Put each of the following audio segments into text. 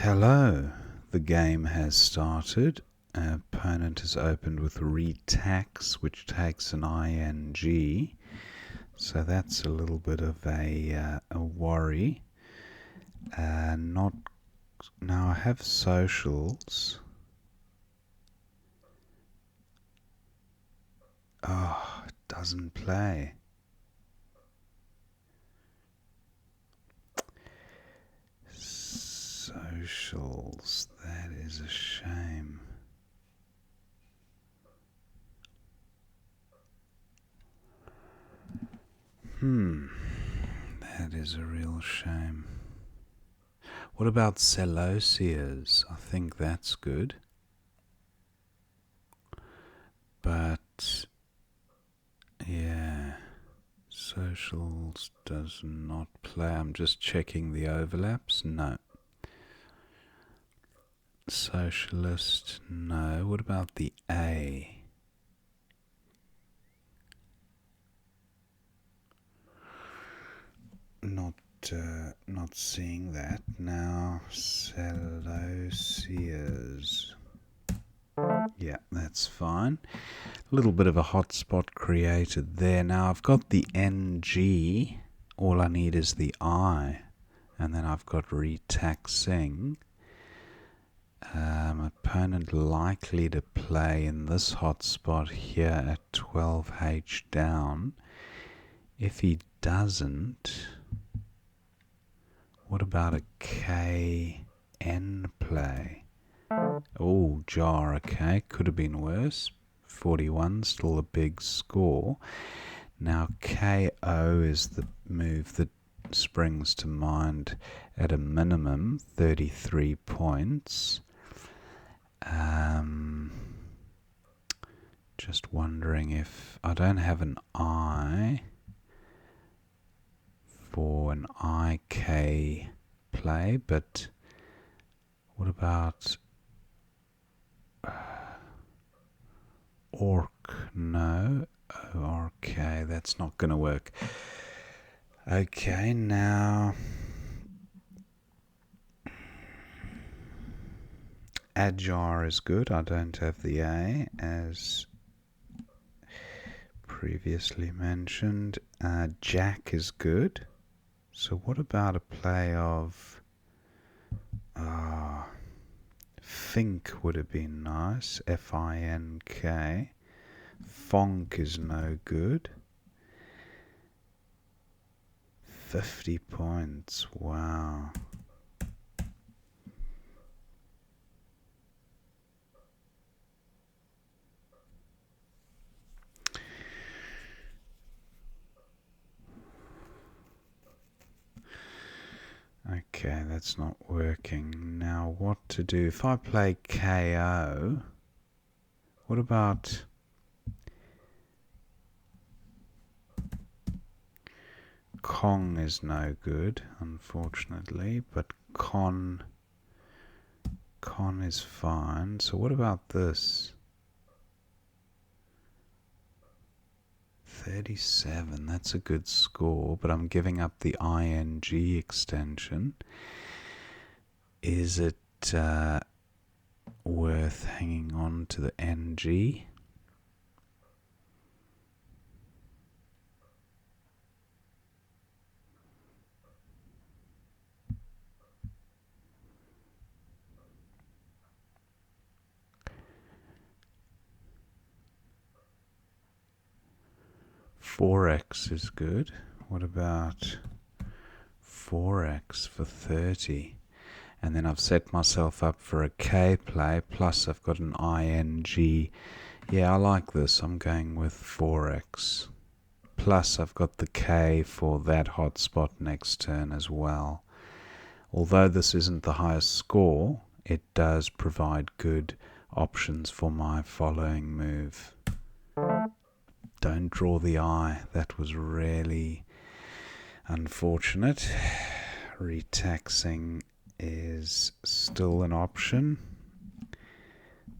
Hello, the game has started. Our opponent has opened with retax, which takes an ing, so that's a little bit of a worry. Now I have socials. Oh, it doesn't play. Socials, that is a shame. That is a real shame. What about Celosius? I think that's good. But yeah, socials does not play. I'm just checking the overlaps. No. Socialist, no. What about the A? Not seeing that now. Celosius. Yeah, that's fine. A little bit of a hotspot created there. Now I've got the NG. All I need is the I. And then I've got retaxing. Opponent likely to play in this hotspot here at 12H down. If he doesn't, what about a KN play? Oh, jar, okay, could have been worse. 41, still a big score. Now KO is the move that springs to mind at a minimum, 33 points. Just wondering if I don't have an I for an IK play, but what about Orc? No. Okay, that's not going to work. Okay, now Ajar is good. I don't have the A as previously mentioned. Jack is good. So what about a play of Fink would have been nice. F-I-N-K. Fonk is no good. 50 points. Wow. Okay, that's not working. Now what to do? If I play KO, what about Kong is no good, unfortunately, but Con is fine. So what about this? 37, that's a good score, but I'm giving up the ING extension. Is it worth hanging on to the NG? Forex is good. What about 4x for 30? And then I've set myself up for a K play, plus I've got an ING. Yeah, I like this. I'm going with 4x. Plus I've got the K for that hotspot next turn as well. Although this isn't the highest score, it does provide good options for my following move. Don't draw the I. That was really unfortunate. Retaxing is still an option,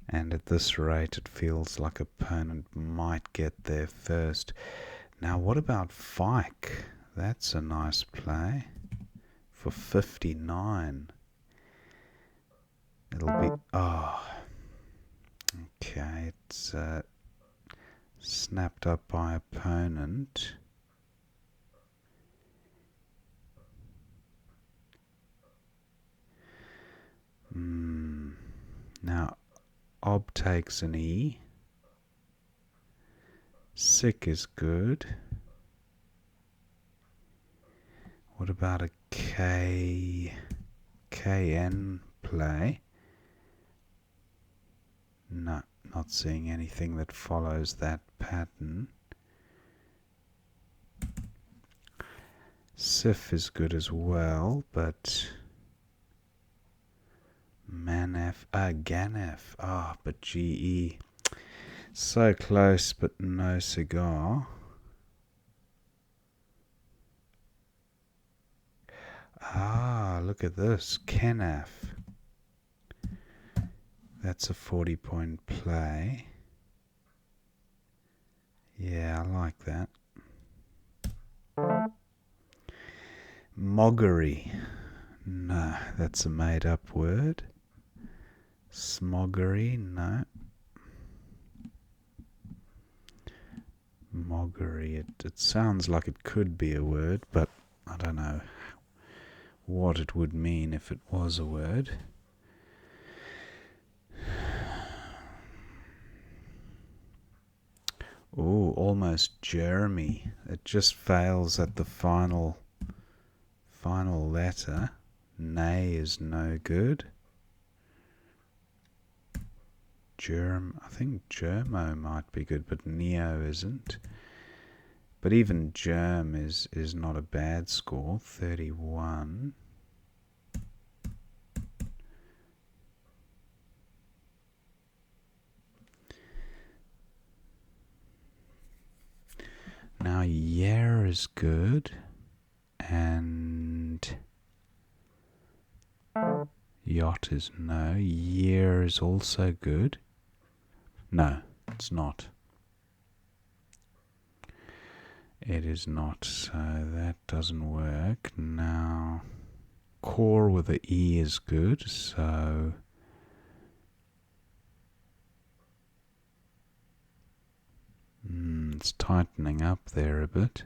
and at this rate it feels like opponent might get there first. Now what about Fike? That's a nice play for 59. It'll be... Oh. Okay, it's snapped up by opponent. Now, ob takes an E. Sick is good. What about a K... KN play? No, not seeing anything that follows that pattern. Sif is good as well, but Manaf, Ganaf, but GE. So close, but no cigar. Look at this, Kenaf. That's a 40-point play. Yeah, I like that. Moggery. No, that's a made-up word. Smoggery, no. Moggery, it sounds like it could be a word, but I don't know what it would mean if it was a word. Oh, almost Jeremy. It just fails at the final letter. Nay is no good. I think Germo might be good, but Neo isn't. But even Germ is not a bad score. 31. Now Yer is good, and Yacht is no. Year is also good. No, it's not. It is not, so that doesn't work. Now, core with the E is good, so it's tightening up there a bit.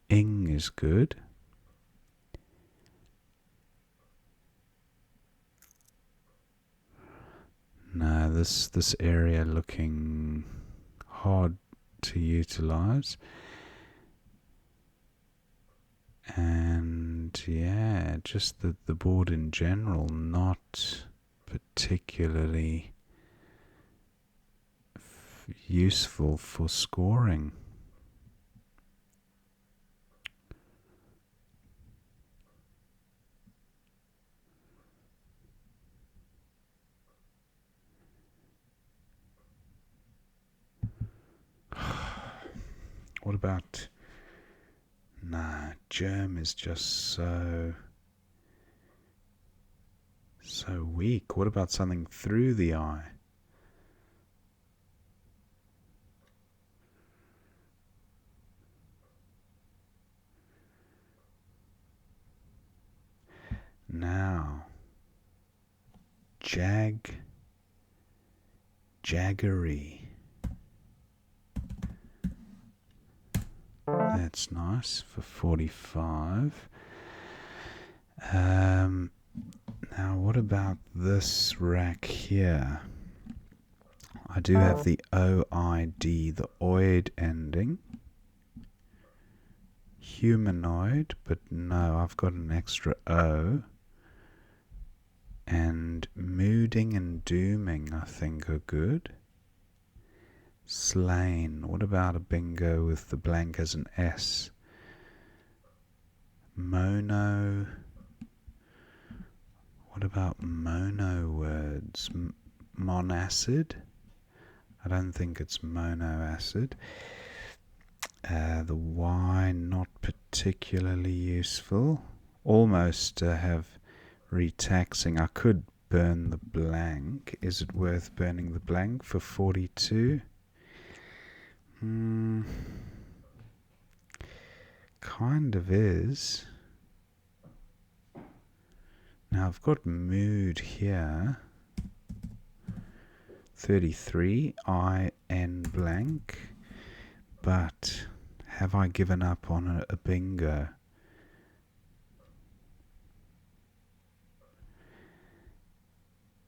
Ing is good. No, this area looking hard to utilize. And yeah, just the board in general not particularly useful for scoring. What about... Nah, Germ is just so weak. What about something through the eye? Now, Jaggery. That's nice for 45. Now, what about this rack here? I do have the OID, the oid ending. Humanoid, but no, I've got an extra O. And mooding and dooming, I think, are good. Slain. What about a bingo with the blank as an S? Mono. What about mono words? Monacid? I don't think it's monoacid. The Y, not particularly useful. Almost have retaxing. I could burn the blank. Is it worth burning the blank for 42? kind of is. Now I've got mood here. 33, IN blank. But have I given up on a bingo?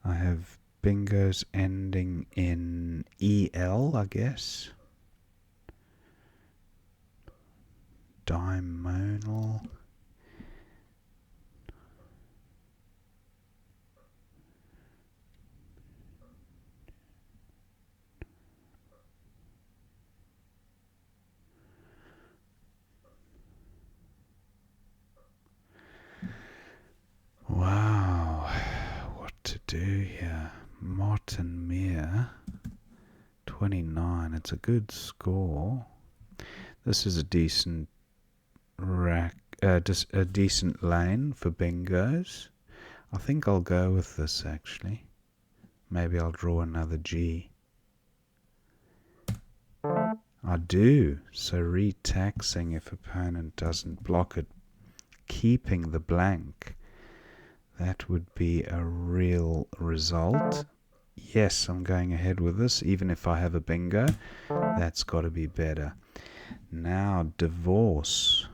I have bingos ending in EL, I guess. Dimonal. Wow, what to do here? Mott and Mere, 29. It's a good score. This is a decent rack, just a decent lane for bingos. I think I'll go with this actually. Maybe I'll draw another G. I do. So retaxing if opponent doesn't block it, keeping the blank. That would be a real result. Yes, I'm going ahead with this. Even if I have a bingo, that's got to be better. Now, divorce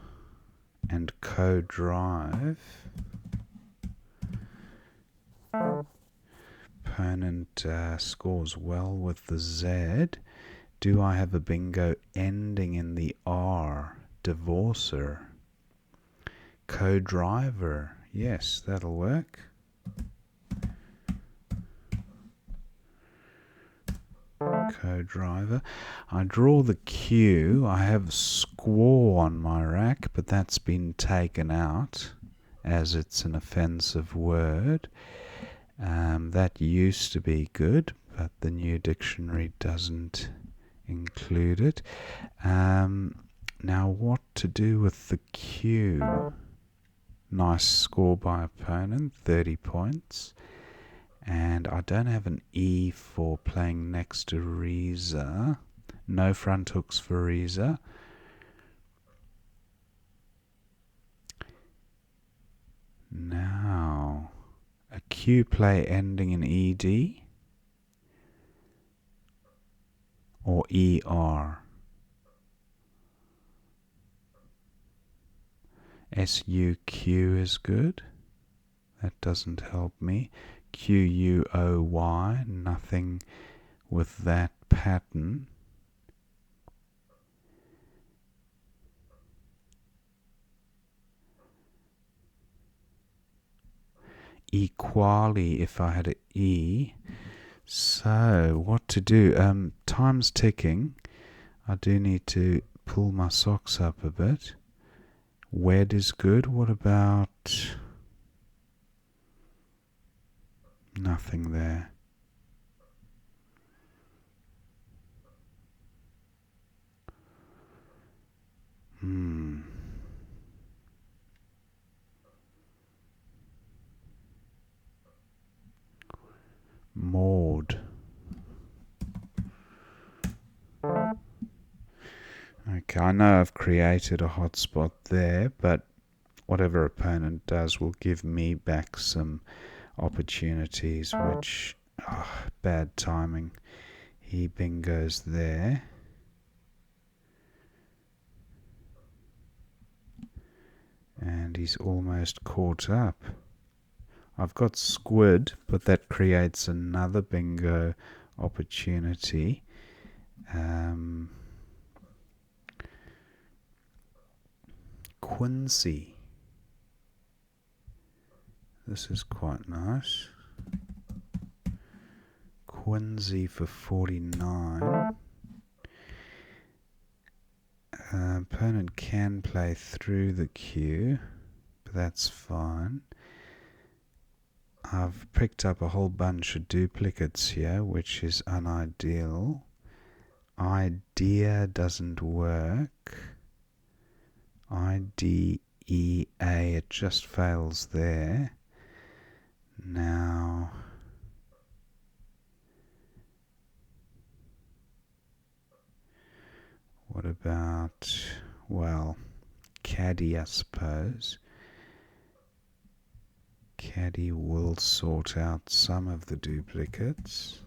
and co-drive. Opponent scores well with the Z. Do I have a bingo ending in the R? Divorcer. Co-driver. Yes, that'll work. Co-driver. I draw the Q. I have squaw on my rack, but that's been taken out as it's an offensive word. That used to be good, but the new dictionary doesn't include it. Now what to do with the Q? Nice score by opponent, 30 points. And I don't have an E for playing next to Reza. No front hooks for Reza. Now, a Q play ending in ED or ER. SUQ is good. That doesn't help me. QUOY, nothing with that pattern. Equally if I had an E. So, what to do? Time's ticking. I do need to pull my socks up a bit. Wed is good. What about... Nothing there. Maud. Okay, I know I've created a hotspot there, but whatever opponent does will give me back some opportunities, which... bad timing. He bingos there. And he's almost caught up. I've got squid, but that creates another bingo opportunity. Quincy. This is quite nice. Quincy for 49. Opponent can play through the queue, but that's fine. I've picked up a whole bunch of duplicates here, which is unideal. Idea doesn't work. IDEA, it just fails there. Now, what about, well, caddy, I suppose. Caddy will sort out some of the duplicates.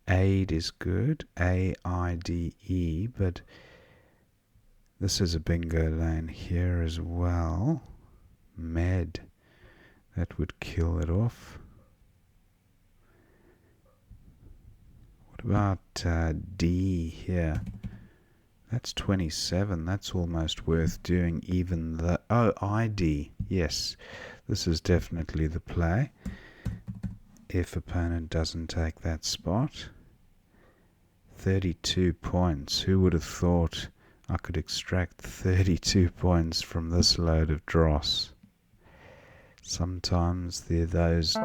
Aid is good, A-I-D-E, but this is a bingo lane here as well. Med, that would kill it off. What about D here? That's 27. That's almost worth doing even the... Oh, ID. Yes, this is definitely the play. If opponent doesn't take that spot. 32 points. Who would have thought I could extract 32 points from this load of dross? Sometimes those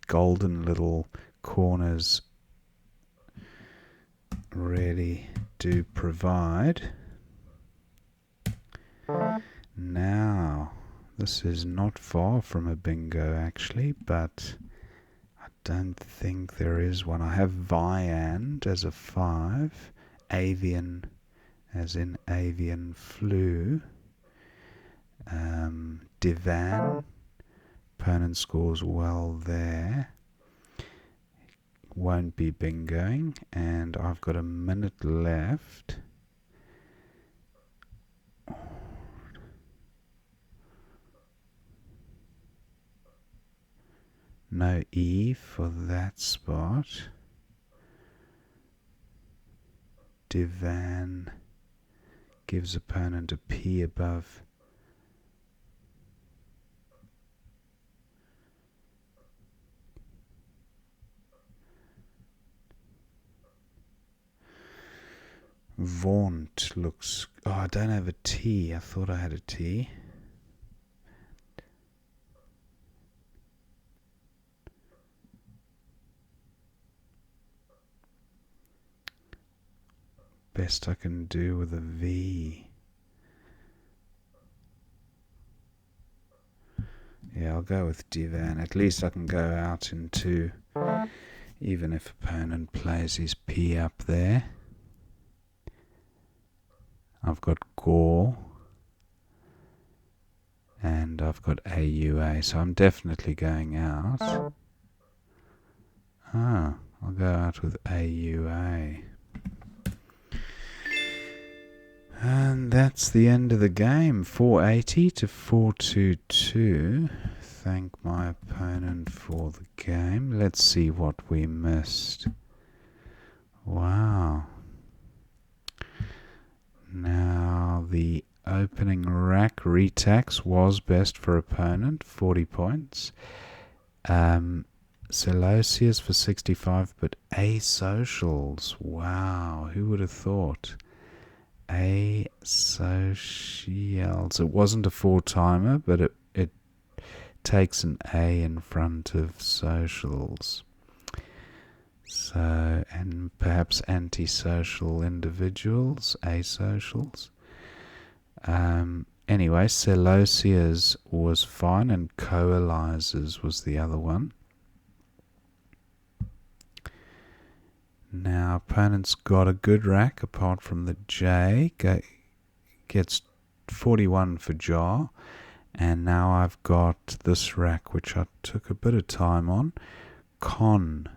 golden little corners really do provide. Now, this is not far from a bingo actually, but I don't think there is one. I have Viand as a 5, Avian as in avian flu, Divan, opponent scores well there. Won't be bingoing, and I've got a minute left. No E for that spot. Divan gives opponent a P above. Vaunt looks... Oh, I don't have a T. I thought I had a T. Best I can do with a V. Yeah, I'll go with Divan. At least I can go out in 2, even if opponent plays his P up there. I've got Gore, and I've got AUA, so I'm definitely going out. I'll go out with AUA. And that's the end of the game, 480 to 422. Thank my opponent for the game. Let's see what we missed. Wow. Now the opening rack retax was best for opponent, 40 points. Celosius for 65, but Asocials. Wow, who would have thought? Asocials. It wasn't a 4-timer, but it takes an A in front of socials. So, and perhaps antisocial individuals, asocials. Anyway, Celosius was fine, and coalizers was the other one. Now, opponent's got a good rack apart from the J. Gets 41 for jaw. And now I've got this rack, which I took a bit of time on. Con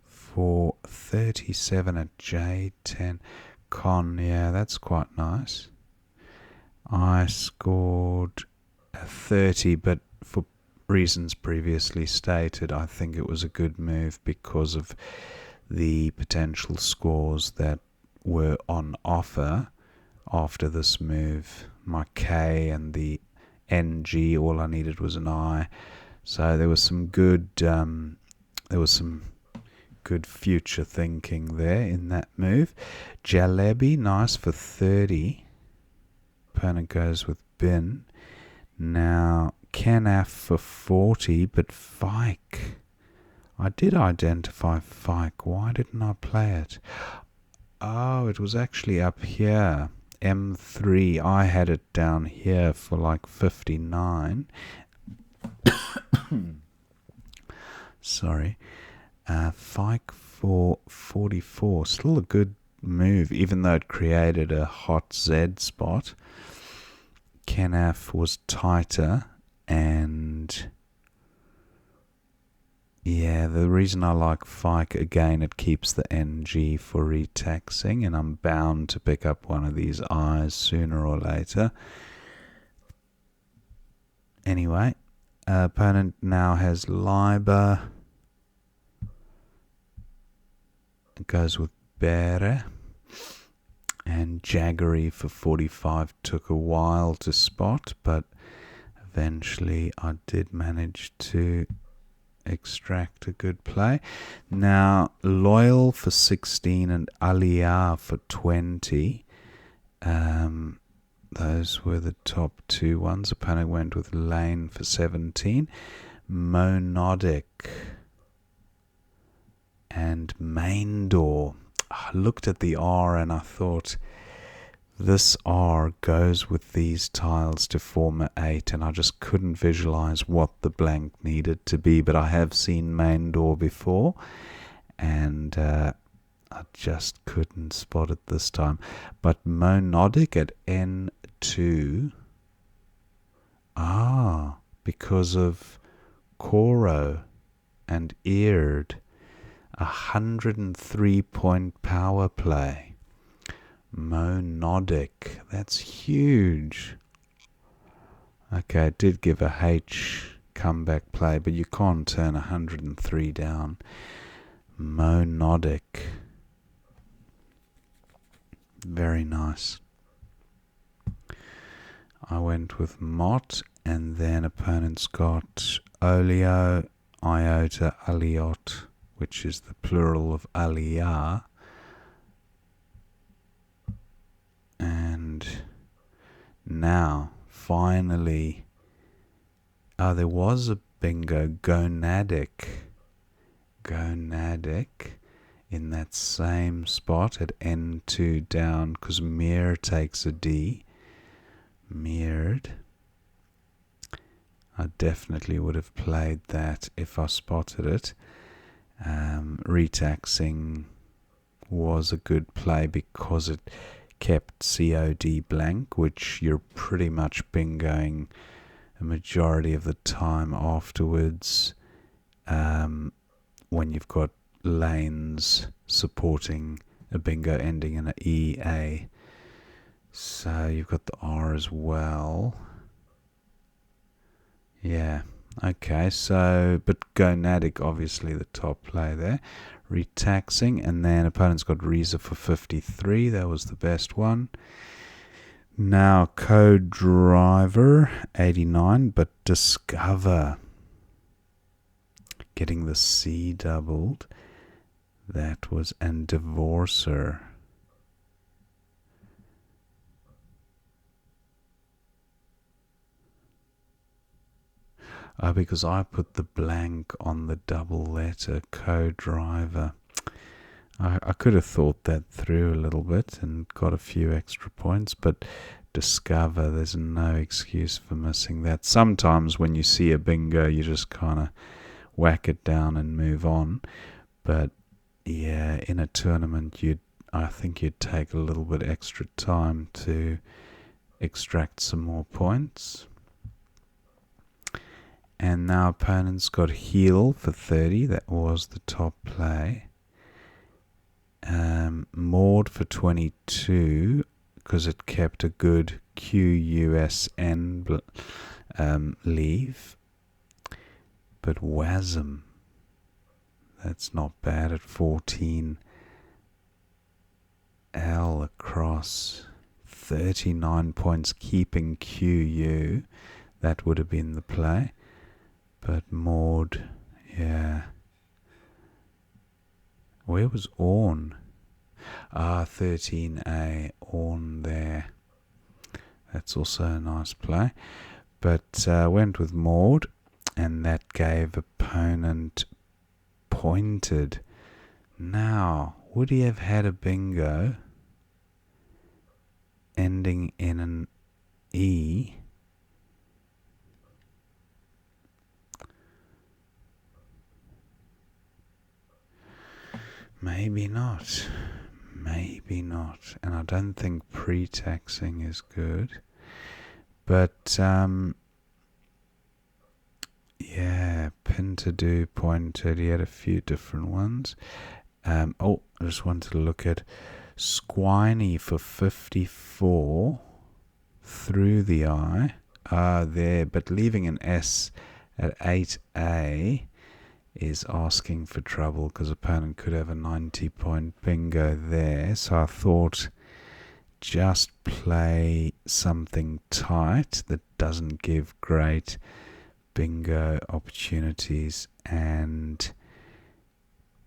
for 37 at J10. Con, yeah, that's quite nice. I scored a 30, but for reasons previously stated, I think it was a good move because of the potential scores that were on offer after this move. My K and the NG, all I needed was an I. So there was some good good future thinking there in that move. Jalebi, nice for 30. Opponent goes with Bin. Now, Kenaf for 40, but Fike. I did identify Fike. Why didn't I play it? Oh, it was actually up here. M3. I had it down here for like 59. Sorry. Fike for 44. Still a good move, even though it created a hot Z spot. Kenaf was tighter, and yeah, the reason I like Fike, again, it keeps the NG for retaxing, and I'm bound to pick up one of these eyes sooner or later. Anyway, opponent now has Liber. It goes with Bere. And Jaggery for 45 took a while to spot, but eventually I did manage to extract a good play. Now, Loyal for 16 and Aliyah for 20. Those were the top two ones. Opponent went with Lane for 17. Monodic and Main Door. I looked at the R and I thought, this R goes with these tiles to form an 8, and I just couldn't visualize what the blank needed to be. But I have seen Main Door before, and I just couldn't spot it this time. But Monodic at N2, because of Koro and Eared, 103-point power play. Monodic, that's huge. Okay, it did give a H comeback play, but you can't turn 103 down. Monodic, very nice. I went with Mott, and then opponents got Olio, Iota, Aliot, which is the plural of Aliyah. And now, finally, there was a bingo, Gonadic in that same spot at N2 down, because Mir takes a D. Mirrored. I definitely would have played that if I spotted it. Retaxing was a good play because it kept COD blank, which you're pretty much bingoing a majority of the time afterwards, when you've got lanes supporting a bingo ending in an EA. So you've got the R as well. Yeah, okay, so, but Gonadic, obviously the top play there. Retaxing, and then opponent's got Reza for 53, that was the best one. Now Code Driver, 89, but Discover, getting the C doubled, that was, and Divorcer. Because I put the blank on the double letter Co-Driver. I could have thought that through a little bit and got a few extra points, but Discover, there's no excuse for missing that. Sometimes when you see a bingo, you just kind of whack it down and move on. But yeah, in a tournament, I think you'd take a little bit extra time to extract some more points. And now opponents got Heal for 30. That was the top play. Maud for 22, because it kept a good QUSN leave. But Wasm, that's not bad at 14. L across 39 points, keeping QU. That would have been the play. But Maud, yeah. Where was Orn? 13A, Orn there. That's also a nice play. But went with Maud, and that gave opponent Pointed. Now, would he have had a bingo ending in an E? maybe not. Maybe not. And I don't think pre-taxing is good. But, yeah, pin to do, pointed. He had a few different ones. I just wanted to look at Squiney for 54 through the I. There, but leaving an S at 8A is asking for trouble because opponent could have a 90-point bingo there. So I thought just play something tight that doesn't give great bingo opportunities, and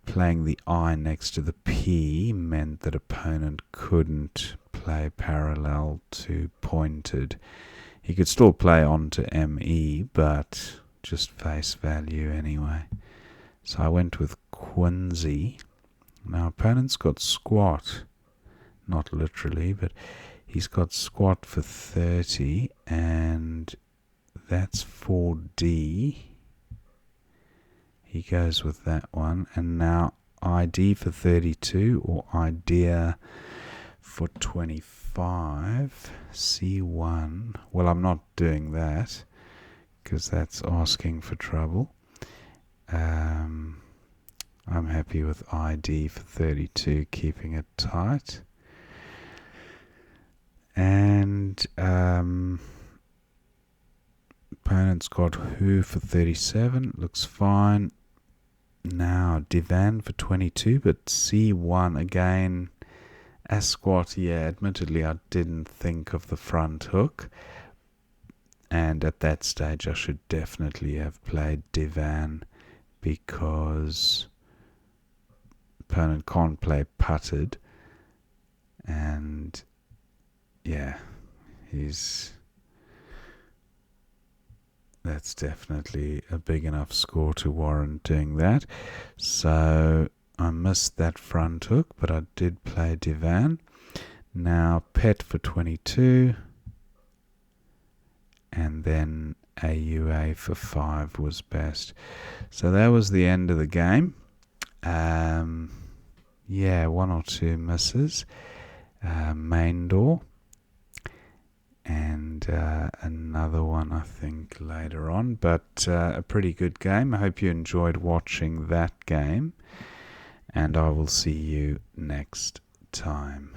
playing the I next to the P meant that opponent couldn't play parallel to pointed. He could still play on to ME, but just face value anyway. So I went with Quincy. Now opponent's got squat, not literally, but he's got squat for 30, and that's 4D. He goes with that one. And now ID for 32, or idea for 25. C1. Well, I'm not doing that because that's asking for trouble. I'm happy with ID for 32, keeping it tight. And opponent's got Who for 37, looks fine. Now Divan for 22, but C1 again. As squat, yeah, admittedly I didn't think of the front hook, and at that stage I should definitely have played Divan because opponent can't play putted, and yeah, that's definitely a big enough score to warrant doing that. So I missed that front hook, but I did play Divan. Now Pet for 22, and then AUA for 5 was best. So that was the end of the game. Yeah, one or two misses. Main door. And another one, I think, later on. But a pretty good game. I hope you enjoyed watching that game. And I will see you next time.